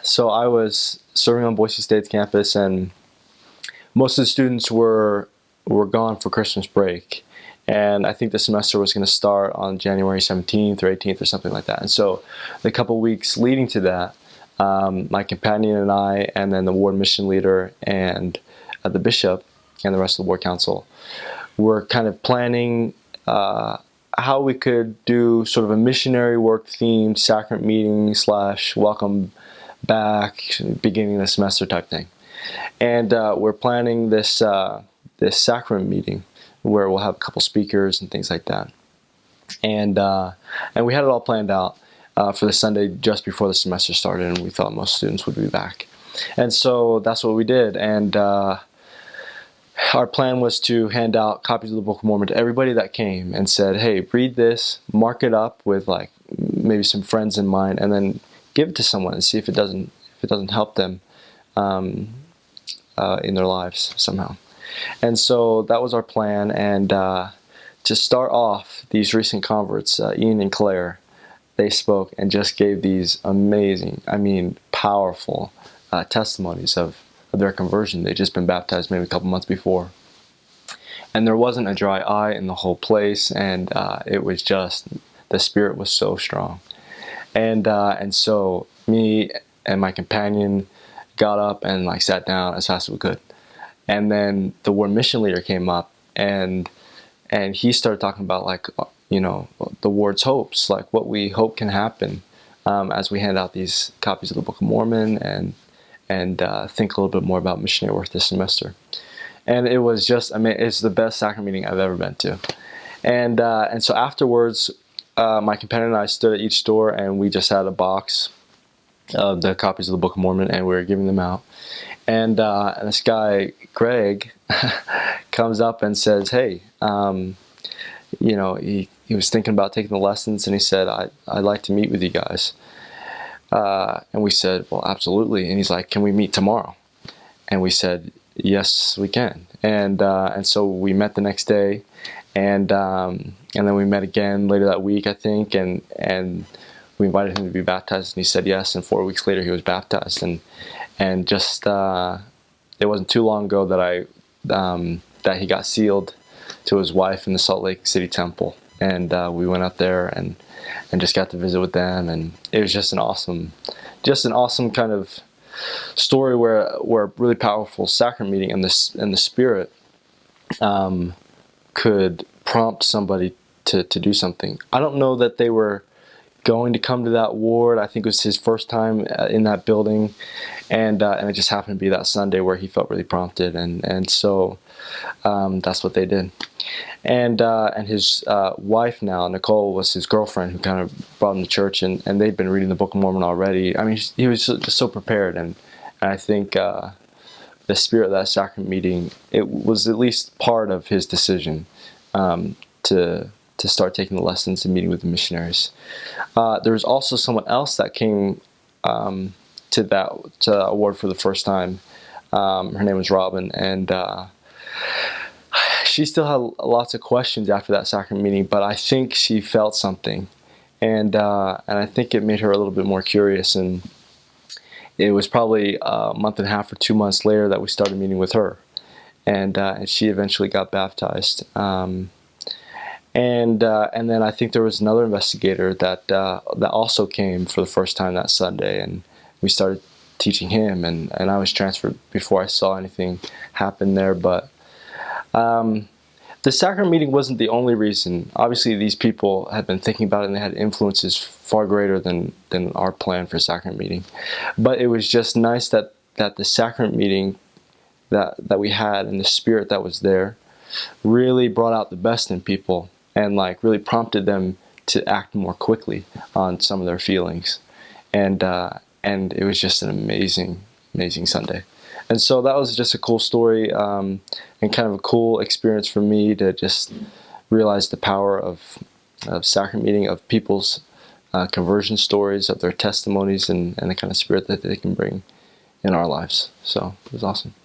So I was serving on Boise State's campus, and most of the students were gone for Christmas break. And I think the semester was going to start on January 17th or 18th or something like that. And so the couple weeks leading to that, my companion and I, and then the ward mission leader and the bishop and the rest of the ward council were kind of planning how we could do sort of a missionary work themed sacrament meeting / welcome back, beginning of the semester type thing. And we're planning this sacrament meeting where we'll have a couple speakers and things like that. And we had it all planned out for the Sunday just before the semester started, and we thought most students would be back. And so that's what we did. And our plan was to hand out copies of the Book of Mormon to everybody that came and said, hey, read this, mark it up with like maybe some friends in mind, and then give it to someone and see if it doesn't help them in their lives somehow. And so that was our plan. And to start off, these recent converts, Ian and Claire, they spoke and just gave these amazing, powerful testimonies of their conversion. They'd just been baptized maybe a couple months before. And there wasn't a dry eye in the whole place, and it was just, the Spirit was so strong. And so me and my companion got up and like sat down as fast as we could. And then the ward mission leader came up, and he started talking about like, the ward's hopes, like what we hope can happen as we hand out these copies of the Book of Mormon and think a little bit more about missionary work this semester. And it was just, it's the best sacrament meeting I've ever been to. And so afterwards, my companion and I stood at each door, and we just had a box of the copies of the Book of Mormon, and we were giving them out. And this guy, Greg, comes up and says, hey, he was thinking about taking the lessons, and he said, I'd like to meet with you guys. And we said, well, absolutely. And he's like, can we meet tomorrow? And we said, yes, we can. And so we met the next day, and then we met again later that week, I think, and we invited him to be baptized, and he said yes. And 4 weeks later, he was baptized, and just it wasn't too long ago that he got sealed to his wife in the Salt Lake City Temple, and we went up there and just got to visit with them, and it was just an awesome kind of story where a really powerful sacrament meeting and the Spirit could prompt somebody to do something. I don't know that they were going to come to that ward. I think it was his first time in that building, and it just happened to be that Sunday where he felt really prompted, and so that's what they did. And his wife now, Nicole, was his girlfriend who kind of brought him to church, and they'd been reading the Book of Mormon already. He was just so prepared, and I think the spirit of that sacrament meeting, it was at least part of his decision to start taking the lessons and meeting with the missionaries. There was also someone else that came to that award for the first time. Her name was Robin, and she still had lots of questions after that sacrament meeting, but I think she felt something, and I think it made her a little bit more curious. And it was probably a month and a half or 2 months later that we started meeting with her, and she eventually got baptized. And then I think there was another investigator that also came for the first time that Sunday, and we started teaching him, and I was transferred before I saw anything happen there. But the sacrament meeting wasn't the only reason. Obviously, these people had been thinking about it, and they had influences far greater than our plan for sacrament meeting. But it was just nice that the sacrament meeting that we had, and the spirit that was there, really brought out the best in people, and like really prompted them to act more quickly on some of their feelings. And it was just an amazing Sunday. And so that was just a cool story, and kind of a cool experience for me to just realize the power of sacrament meeting, of people's conversion stories, of their testimonies, and the kind of spirit that they can bring in our lives. So it was awesome.